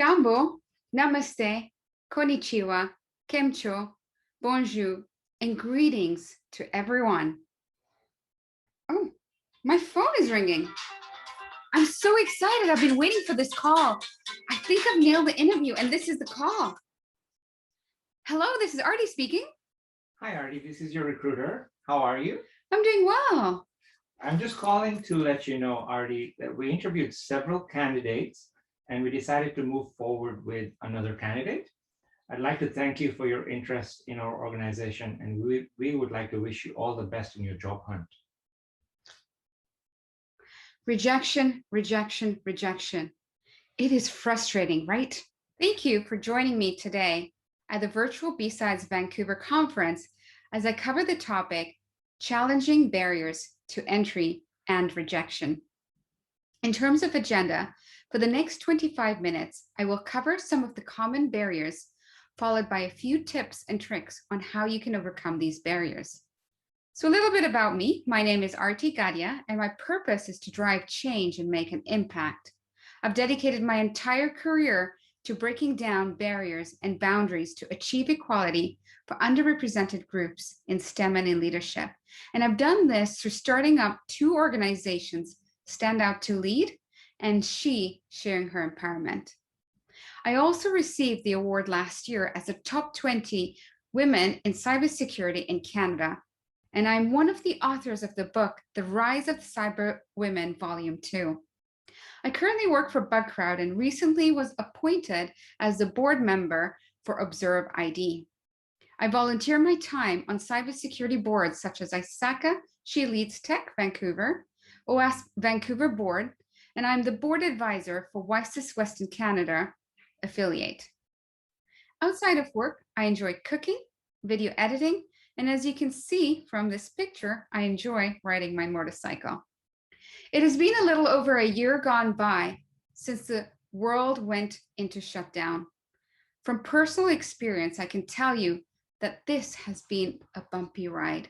Jambo, namaste, konnichiwa, kemcho, bonjour, and greetings to everyone. Oh, my phone is ringing. I'm so excited. I've been waiting for this call. I think I've nailed the interview, and this is the call. Hello, this is Aarti speaking. Hi, Aarti. This is your recruiter. How are you? I'm doing well. I'm just calling to let you know, Aarti, that we interviewed several candidates and we decided to move forward with another candidate. I'd like to thank you for your interest in our organization, and we would like to wish you all the best in your job hunt. Rejection, rejection, rejection. It is frustrating, right? Thank you for joining me today at the virtual BSides Vancouver conference as I cover the topic, challenging barriers to entry and rejection. In terms of agenda, for the next 25 minutes, I will cover some of the common barriers, followed by a few tips and tricks on how you can overcome these barriers. So a little bit about me. My name is Aarti Gadhia, and my purpose is to drive change and make an impact. I've dedicated my entire career to breaking down barriers and boundaries to achieve equality for underrepresented groups in STEM and in leadership. And I've done this through starting up 2 organizations, Stand Out to Lead and She Sharing Her Empowerment. I also received the award last year as a top 20 women in cybersecurity in Canada. And I'm one of the authors of the book, The Rise of Cyber Women, Volume 2. I currently work for BugCrowd and recently was appointed as the board member for Observe ID. I volunteer my time on cybersecurity boards such as ISACA, She Leads Tech Vancouver, OS Vancouver Board, and I'm the board advisor for WISIS Western Canada affiliate. Outside of work, I enjoy cooking, video editing, and as you can see from this picture, I enjoy riding my motorcycle. It has been a little over a year gone by since the world went into shutdown. From personal experience, I can tell you that this has been a bumpy ride.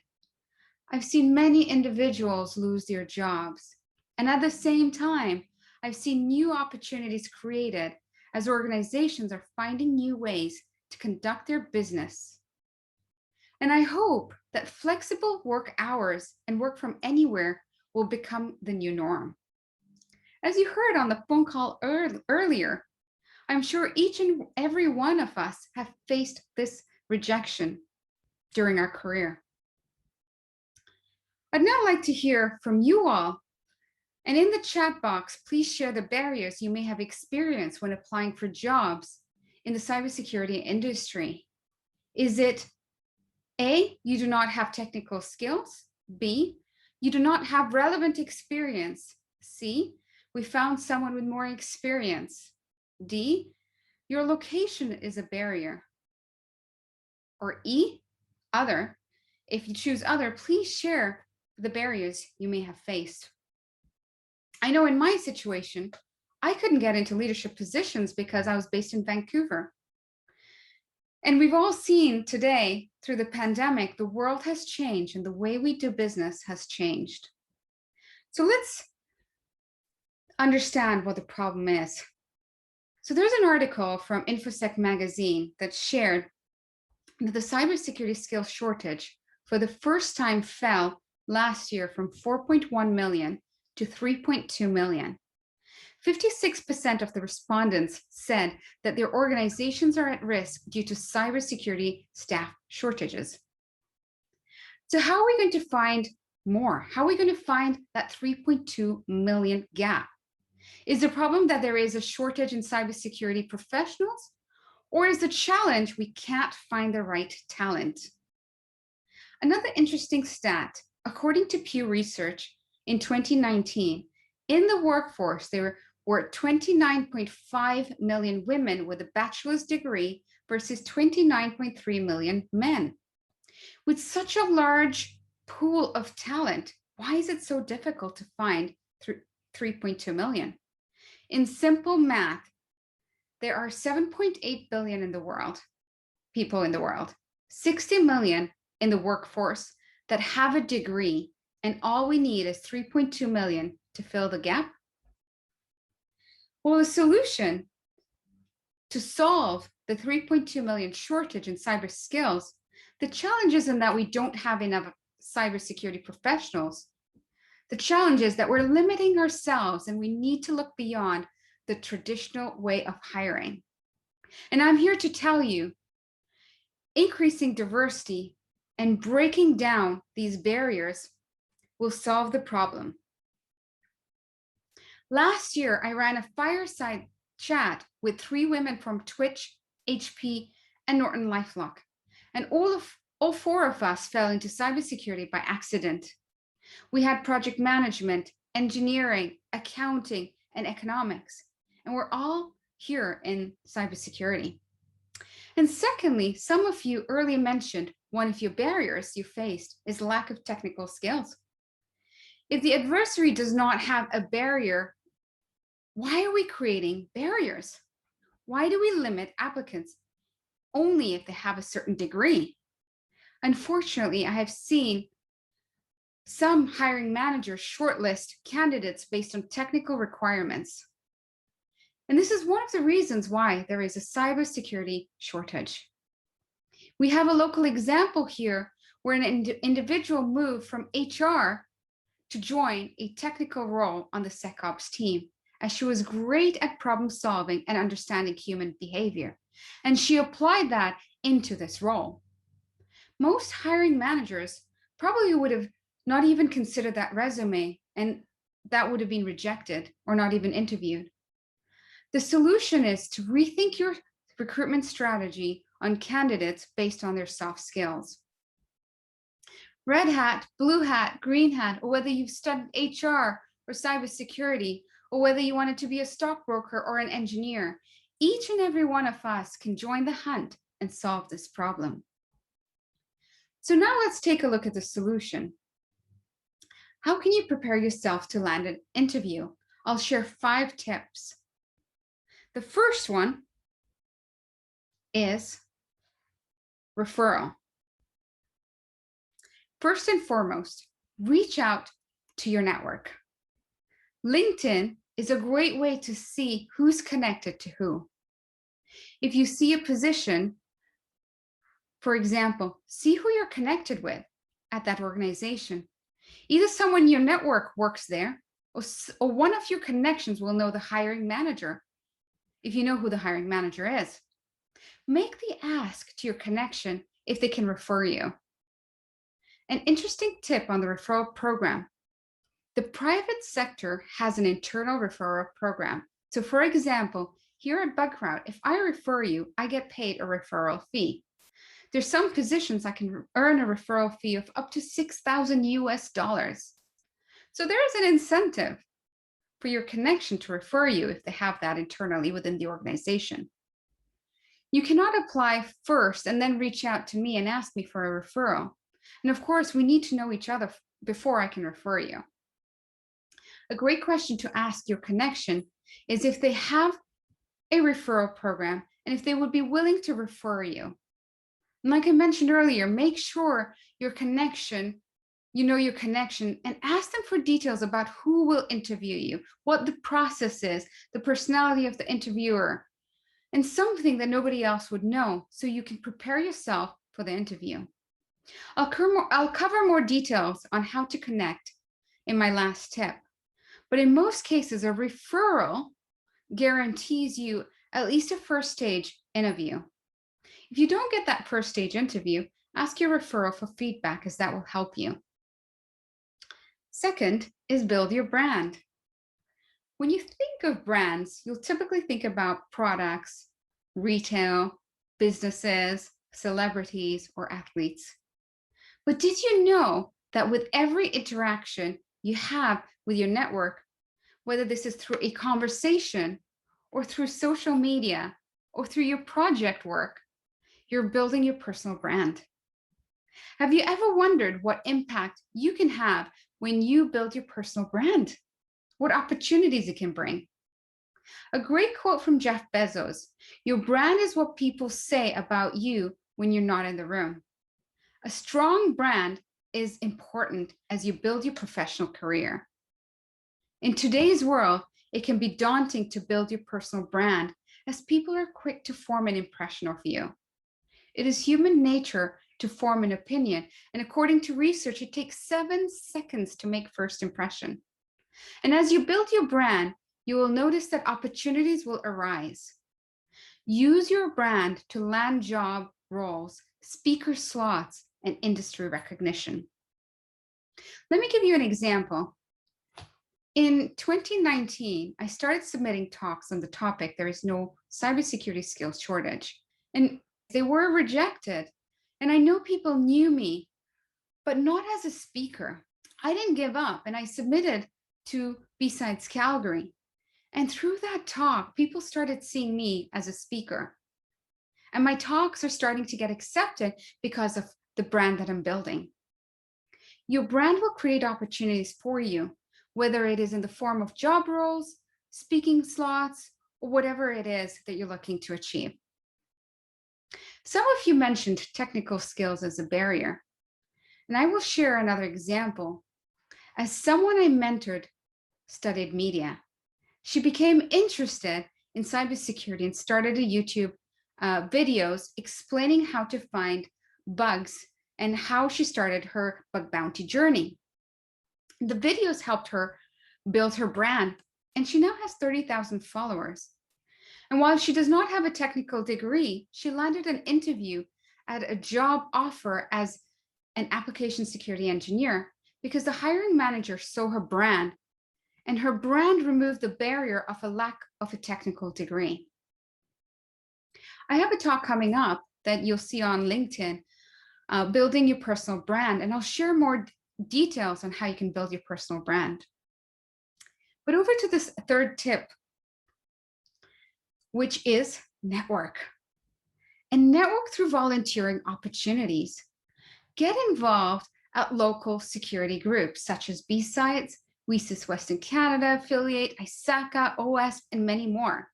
I've seen many individuals lose their jobs, and at the same time, I've seen new opportunities created as organizations are finding new ways to conduct their business. And I hope that flexible work hours and work from anywhere will become the new norm. As you heard on the phone call earlier, I'm sure each and every one of us have faced this rejection during our career. I'd now like to hear from you all. And in the chat box, please share the barriers you may have experienced when applying for jobs in the cybersecurity industry. Is it A, you do not have technical skills? B, you do not have relevant experience? C, we found someone with more experience? D, your location is a barrier? Or E, other? If you choose other, please share the barriers you may have faced. I know in my situation, I couldn't get into leadership positions because I was based in Vancouver. And we've all seen today through the pandemic, the world has changed and the way we do business has changed. So let's understand what the problem is. So there's an article from InfoSec magazine that shared that the cybersecurity skills shortage for the first time fell last year from 4.1 million to 3.2 million. 56% of the respondents said that their organizations are at risk due to cybersecurity staff shortages. So how are we going to find more? How are we going to find that 3.2 million gap? Is the problem that there is a shortage in cybersecurity professionals? Or is the challenge we can't find the right talent? Another interesting stat, according to Pew Research in 2019, in the workforce, there were 29.5 million women with a bachelor's degree versus 29.3 million men. With such a large pool of talent, why is it so difficult to find 3.2 million? In simple math, there are 7.8 billion in the world, people in the world, 60 million in the workforce that have a degree, and all we need is 3.2 million to fill the gap. Well, the solution to solve the 3.2 million shortage in cyber skills, the challenge isn't that we don't have enough cybersecurity professionals. The challenge is that we're limiting ourselves and we need to look beyond the traditional way of hiring. And I'm here to tell you, increasing diversity and breaking down these barriers will solve the problem. Last year, I ran a fireside chat with 3 women from Twitch, HP, and Norton LifeLock. And all 4 of us fell into cybersecurity by accident. We had project management, engineering, accounting, and economics, and we're all here in cybersecurity. And secondly, some of you earlier mentioned one of your barriers you faced is lack of technical skills. If the adversary does not have a barrier, why are we creating barriers? Why do we limit applicants only if they have a certain degree? Unfortunately, I have seen some hiring managers shortlist candidates based on technical requirements. And this is one of the reasons why there is a cybersecurity shortage. We have a local example here where an individual moved from HR to join a technical role on the SecOps team, as she was great at problem solving and understanding human behavior. And she applied that into this role. Most hiring managers probably would have not even considered that resume, and that would have been rejected or not even interviewed. The solution is to rethink your recruitment strategy on candidates based on their soft skills. Red hat, blue hat, green hat, or whether you've studied HR or cybersecurity, or whether you wanted to be a stockbroker or an engineer, each and every one of us can join the hunt and solve this problem. So now let's take a look at the solution. How can you prepare yourself to land an interview? I'll share 5 tips. The first one is referral. First and foremost, reach out to your network. LinkedIn is a great way to see who's connected to who. If you see a position, for example, see who you're connected with at that organization. Either someone in your network works there, or one of your connections will know the hiring manager, if you know who the hiring manager is. Make the ask to your connection if they can refer you. An interesting tip on the referral program. The private sector has an internal referral program. So for example, here at Bugcrowd, if I refer you, I get paid a referral fee. There's some positions I can earn a referral fee of up to $6,000 US. So there is an incentive for your connection to refer you if they have that internally within the organization. You cannot apply first and then reach out to me and ask me for a referral. And of course, we need to know each other before I can refer you. A great question to ask your connection is if they have a referral program and if they would be willing to refer you. And like I mentioned earlier, make sure your connection, you know your connection, and ask them for details about who will interview you, what the process is, the personality of the interviewer, and something that nobody else would know so you can prepare yourself for the interview. I'll cover more details on how to connect in my last tip. But in most cases, a referral guarantees you at least a first stage interview. If you don't get that first stage interview, ask your referral for feedback, as that will help you. Second is build your brand. When you think of brands, you'll typically think about products, retail, businesses, celebrities, or athletes. But did you know that with every interaction you have with your network, whether this is through a conversation or through social media or through your project work, you're building your personal brand? Have you ever wondered what impact you can have when you build your personal brand? What opportunities it can bring? A great quote from Jeff Bezos: "Your brand is what people say about you when you're not in the room." A strong brand is important as you build your professional career. In today's world, it can be daunting to build your personal brand, as people are quick to form an impression of you. It is human nature to form an opinion, and according to research, it takes 7 seconds to make first impression. And as you build your brand, you will notice that opportunities will arise. Use your brand to land job roles, speaker slots, and industry recognition. Let me give you an example. In 2019, I started submitting talks on the topic, there is no cybersecurity skills shortage, and they were rejected. And I know people knew me, but not as a speaker. I didn't give up, and I submitted to BSides Calgary. And through that talk, people started seeing me as a speaker. And my talks are starting to get accepted because of the brand that I'm building. Your brand will create opportunities for you, whether it is in the form of job roles, speaking slots, or whatever it is that you're looking to achieve. Some of you mentioned technical skills as a barrier, and I will share another example. As someone I mentored studied media, she became interested in cybersecurity and started a YouTube videos explaining how to find bugs and how she started her bug bounty journey. The videos helped her build her brand, and she now has 30,000 followers. And while she does not have a technical degree, she landed an interview at a job offer as an application security engineer because the hiring manager saw her brand, and her brand removed the barrier of a lack of a technical degree. I have a talk coming up that you'll see on LinkedIn, building your personal brand, and I'll share more details on how you can build your personal brand. But over to this third tip, which is network. And network through volunteering opportunities. Get involved at local security groups such as BSides, WSIS Western Canada Affiliate, ISACA, OWASP, and many more.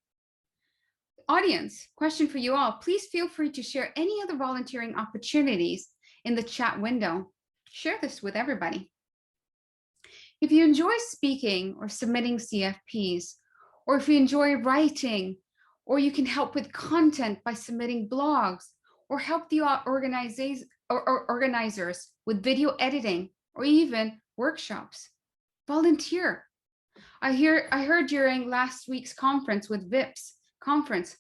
Audience, question for you all. Please feel free to share any other volunteering opportunities in the chat window. Share this with everybody. If you enjoy speaking or submitting CFPs, or if you enjoy writing, or you can help with content by submitting blogs, or help the organizers with video editing, or even workshops, volunteer. I heard during last week's conference with VIPS conference,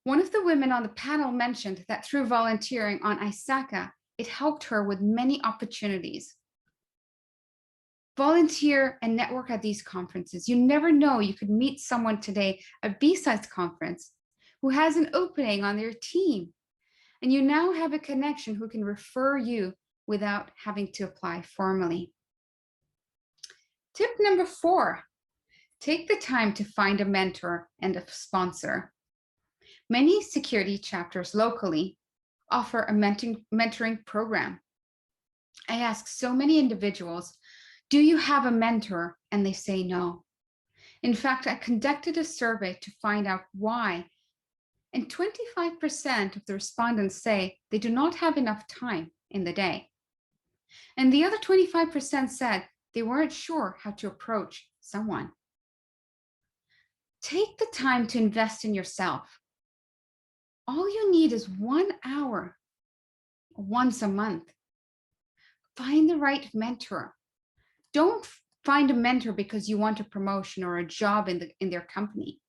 one of the women on the panel mentioned that through volunteering on ISACA, it helped her with many opportunities. Volunteer and network at these conferences. You never know, you could meet someone today at BSides conference who has an opening on their team, and you now have a connection who can refer you without having to apply formally. Tip number 4, take the time to find a mentor and a sponsor. Many security chapters locally offer a mentoring program. I ask so many individuals, do you have a mentor? And they say no. In fact, I conducted a survey to find out why. And 25% of the respondents say they do not have enough time in the day. And the other 25% said they weren't sure how to approach someone. Take the time to invest in yourself. All you need is 1 hour once a month. Find the right mentor. Don't find a mentor because you want a promotion or a job in their company.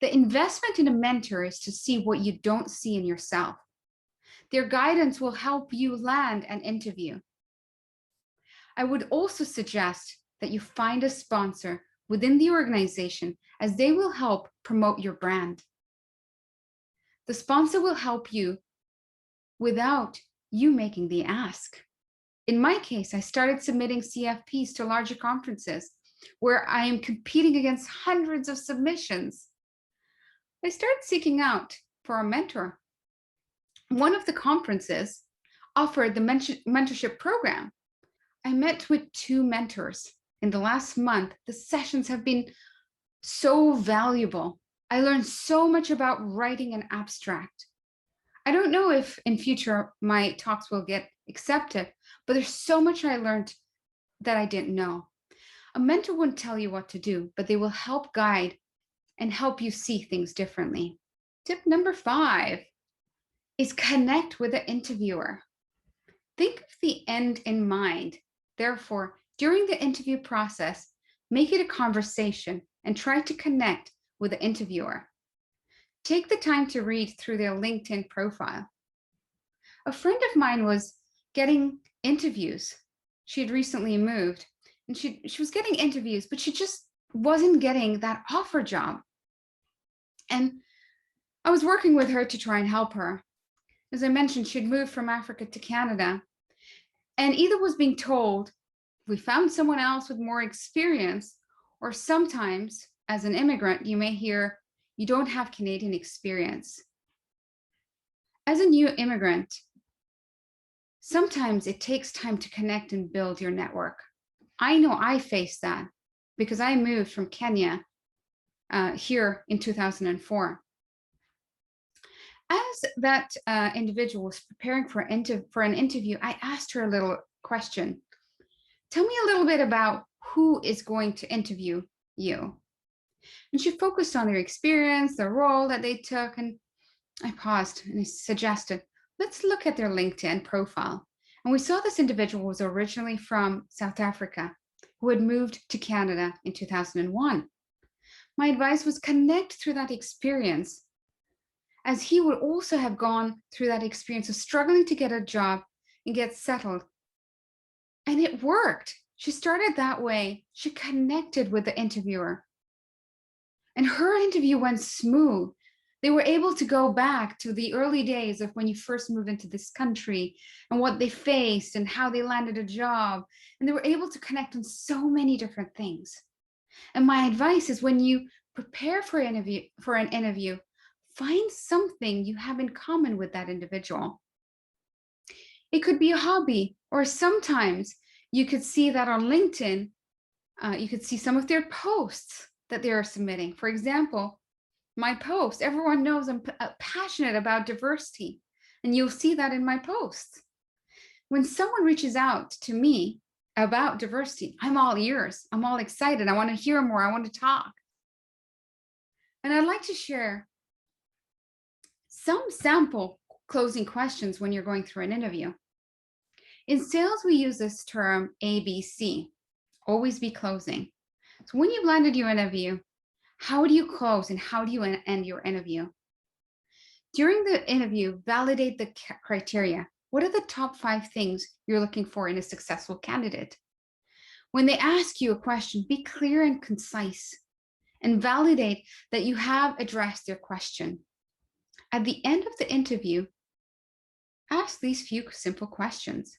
The investment in a mentor is to see what you don't see in yourself. Their guidance will help you land an interview. I would also suggest that you find a sponsor within the organization, as they will help promote your brand. The sponsor will help you without you making the ask. In my case, I started submitting CFPs to larger conferences where I am competing against hundreds of submissions. I started seeking out for a mentor. One of the conferences offered the mentorship program. I met with 2 mentors. In the last month, the sessions have been so valuable. I learned so much about writing an abstract. I don't know if in future my talks will get accepted, but there's so much I learned that I didn't know. A mentor won't tell you what to do, but they will help guide and help you see things differently. Tip number 5 is connect with the interviewer. Think of the end in mind. Therefore, during the interview process, make it a conversation and try to connect with the interviewer. Take the time to read through their LinkedIn profile. A friend of mine was getting interviews. She had recently moved and she was getting interviews, but she just wasn't getting that offer job. And I was working with her to try and help her. As I mentioned, she'd moved from Africa to Canada and either was being told, we found someone else with more experience, or sometimes as an immigrant, you may hear, you don't have Canadian experience. As a new immigrant, sometimes it takes time to connect and build your network. I know I faced that because I moved from Kenya here in 2004. As that individual was preparing for an interview, I asked her a little question. Tell me a little bit about who is going to interview you. And she focused on their experience, the role that they took, and I paused and I suggested, let's look at their LinkedIn profile. And we saw this individual was originally from South Africa, who had moved to Canada in 2001. My advice was connect through that experience, as he would also have gone through that experience of struggling to get a job and get settled. And it worked. She started that way. She connected with the interviewer. And her interview went smooth. They were able to go back to the early days of when you first moved into this country and what they faced and how they landed a job. And they were able to connect on so many different things. And my advice is when you prepare for an interview, find something you have in common with that individual. It could be a hobby, or sometimes you could see that on LinkedIn, you could see some of their posts that they are submitting. For example, my post, everyone knows I'm passionate about diversity, and you'll see that in my posts. When someone reaches out to me about diversity, I'm all ears. I'm all excited. I want to hear more. I want to talk. And I'd like to share some sample closing questions when you're going through an interview. In sales, we use this term ABC, always be closing. So when you've landed your interview, how do you close and how do you end your interview? During the interview, validate the criteria. What are the top 5 things you're looking for in a successful candidate? When they ask you a question, be clear and concise and validate that you have addressed their question. At the end of the interview, ask these few simple questions.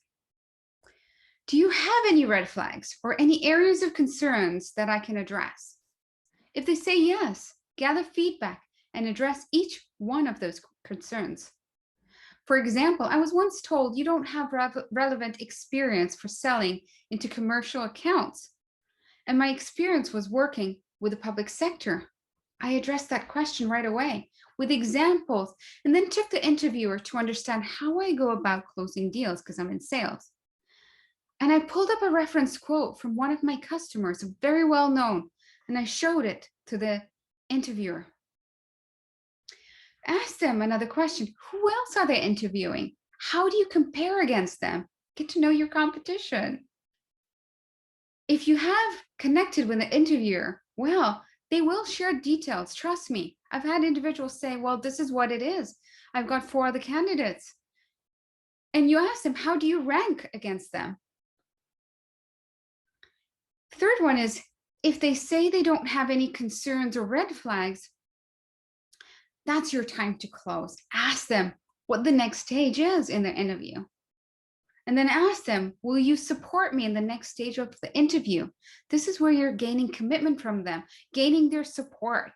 Do you have any red flags or any areas of concerns that I can address? If they say yes, gather feedback and address each one of those concerns. For example, I was once told you don't have relevant experience for selling into commercial accounts. And my experience was working with the public sector. I addressed that question right away with examples and then took the interviewer to understand how I go about closing deals because I'm in sales. And I pulled up a reference quote from one of my customers, very well known, and I showed it to the interviewer. Ask them another question. Who else are they interviewing? How do you compare against them? Get to know your competition. If you have connected with the interviewer, well, they will share details. Trust me. I've had individuals say, well, this is what it is. I've got 4 other candidates. And you ask them, how do you rank against them? Third one is, if they say they don't have any concerns or red flags, that's your time to close. Ask them what the next stage is in the interview. And then ask them, will you support me in the next stage of the interview? This is where you're gaining commitment from them, gaining their support.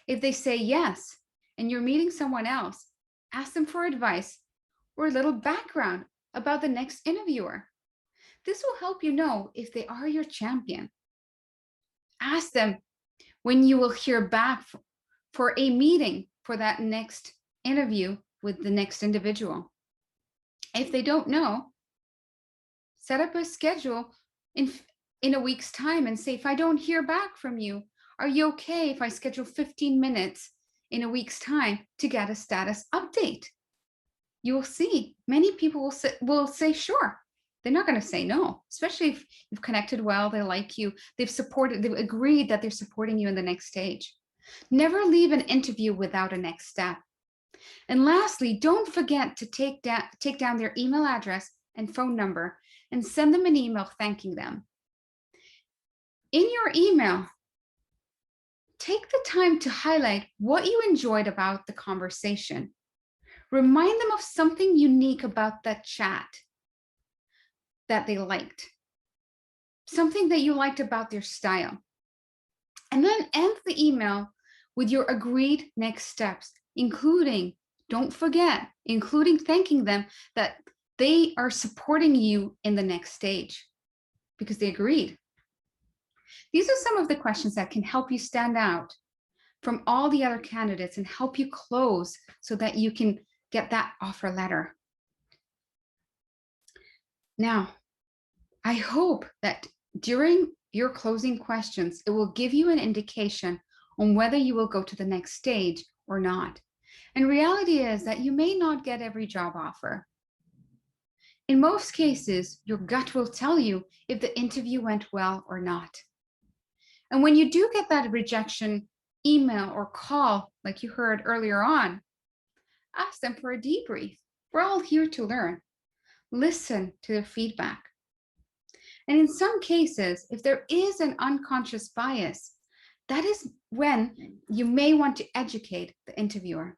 If they say yes, and you're meeting someone else, ask them for advice or a little background about the next interviewer. This will help you know if they are your champion. Ask them when you will hear back for a meeting for that next interview with the next individual. If they don't know, set up a schedule in a week's time and say, if I don't hear back from you, Are you okay if I schedule 15 minutes in a week's time to get a status update? You will see many people will say sure. They're not going to say no, especially if you've connected well, they like you, they've agreed that they're supporting you in the next stage. Never leave an interview without a next step. And lastly, don't forget to take down their email address and phone number and send them an email thanking them. In your email, take the time to highlight what you enjoyed about the conversation. Remind them of something unique about that chat that they liked, something that you liked about their style. And then end the email with your agreed next steps, including, don't forget, including thanking them that they are supporting you in the next stage because they agreed. These are some of the questions that can help you stand out from all the other candidates and help you close so that you can get that offer letter. Now, I hope that during your closing questions, it will give you an indication on whether you will go to the next stage or not. And reality is that you may not get every job offer. In most cases, your gut will tell you if the interview went well or not. And when you do get that rejection email or call, like you heard earlier on, ask them for a debrief. We're all here to learn. Listen to their feedback. And in some cases, if there is an unconscious bias, that is when you may want to educate the interviewer.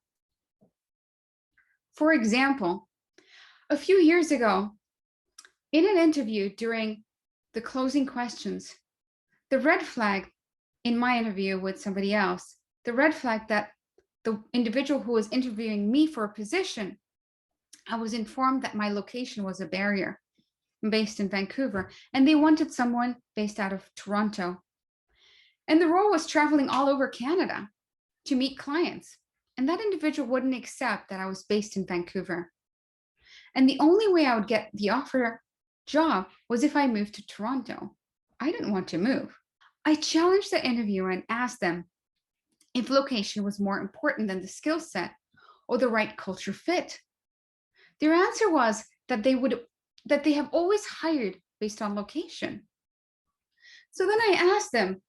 For example, a few years ago, in an interview during the closing questions, the red flag in my interview with somebody else, the red flag that the individual who was interviewing me for a position, I was informed that my location was a barrier. I'm based in Vancouver, and they wanted someone based out of Toronto. And the role was traveling all over Canada to meet clients. And that individual wouldn't accept that I was based in Vancouver. And the only way I would get the offer job was if I moved to Toronto. I didn't want to move. I challenged the interviewer and asked them if location was more important than the skill set or the right culture fit. Their answer was that they have always hired based on location. So then I asked them,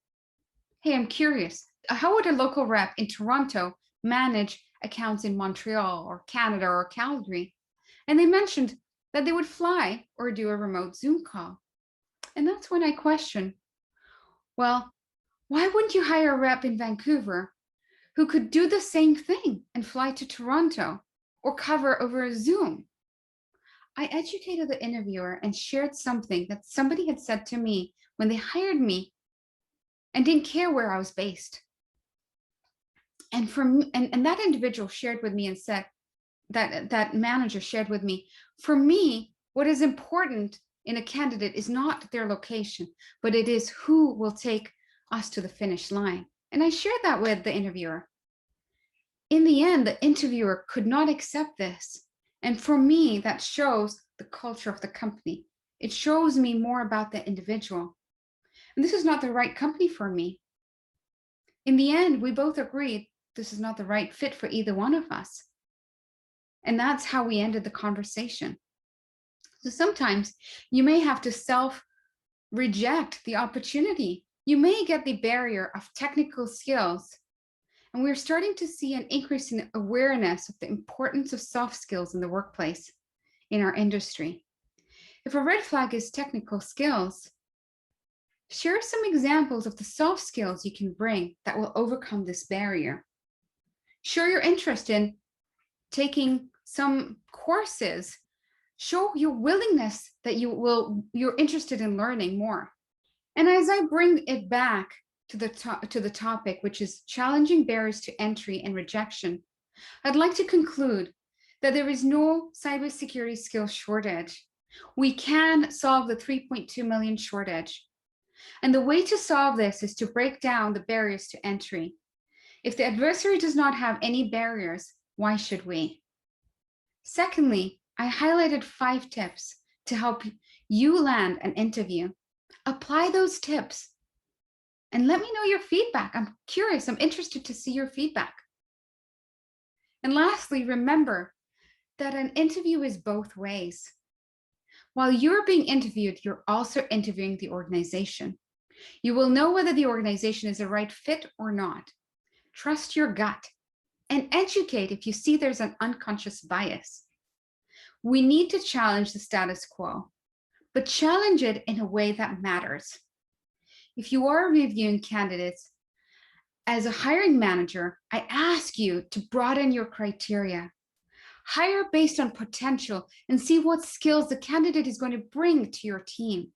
hey, I'm curious, how would a local rep in Toronto manage accounts in Montreal or Canada or Calgary? And they mentioned that they would fly or do a remote Zoom call. And that's when I questioned, well, why wouldn't you hire a rep in Vancouver who could do the same thing and fly to Toronto or cover over a Zoom? I educated the interviewer and shared something that somebody had said to me when they hired me and didn't care where I was based. And that individual shared with me and said, that manager shared with me, for me, what is important in a candidate is not their location, but it is who will take us to the finish line. And I shared that with the interviewer. In the end, the interviewer could not accept this. And for me, that shows the culture of the company. It shows me more about the individual. And this is not the right company for me. In the end, we both agreed this is not the right fit for either one of us. And that's how we ended the conversation. So sometimes you may have to self-reject the opportunity. You may get the barrier of technical skills. And we're starting to see an increase in awareness of the importance of soft skills in the workplace, in our industry. If a red flag is technical skills, share some examples of the soft skills you can bring that will overcome this barrier. Show your interest in taking some courses. Show your willingness that you're interested in learning more. And as I bring it back to the topic, which is challenging barriers to entry and rejection, I'd like to conclude that there is no cybersecurity skills shortage. We can solve the 3.2 million shortage. And the way to solve this is to break down the barriers to entry. If the adversary does not have any barriers, why should we? Secondly, I highlighted 5 tips to help you land an interview. Apply those tips And let me know your feedback. I'm curious. I'm interested to see your feedback. And lastly, remember that an interview is both ways. While you're being interviewed, you're also interviewing the organization. You will know whether the organization is a right fit or not. Trust your gut and educate if you see there's an unconscious bias. We need to challenge the status quo, but challenge it in a way that matters. If you are reviewing candidates, as a hiring manager, I ask you to broaden your criteria. Hire based on potential and see what skills the candidate is going to bring to your team.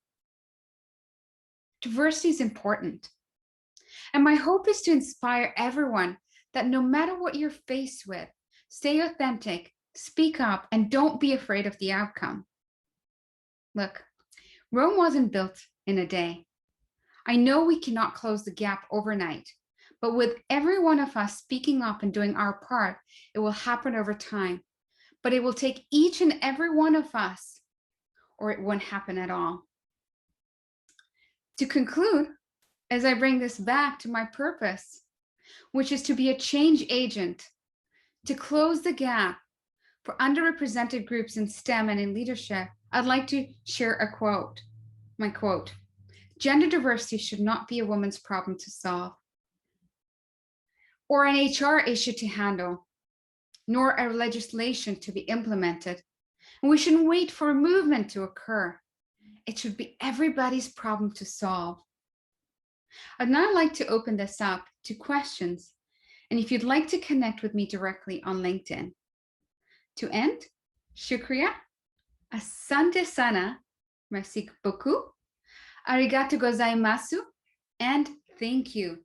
Diversity is important. And my hope is to inspire everyone that no matter what you're faced with, stay authentic, speak up, and don't be afraid of the outcome. Look, Rome wasn't built in a day. I know we cannot close the gap overnight, but with every one of us speaking up and doing our part, it will happen over time. But it will take each and every one of us, or it won't happen at all. To conclude, as I bring this back to my purpose, which is to be a change agent, to close the gap for underrepresented groups in STEM and in leadership, I'd like to share a quote. My quote: gender diversity should not be a woman's problem to solve, or an HR issue to handle, nor a legislation to be implemented. And we shouldn't wait for a movement to occur. It should be everybody's problem to solve. I'd now like to open this up to questions, and if you'd like to connect with me directly on LinkedIn. To end, shukriya, asante sana, merci beaucoup, arigato gozaimasu, and thank you.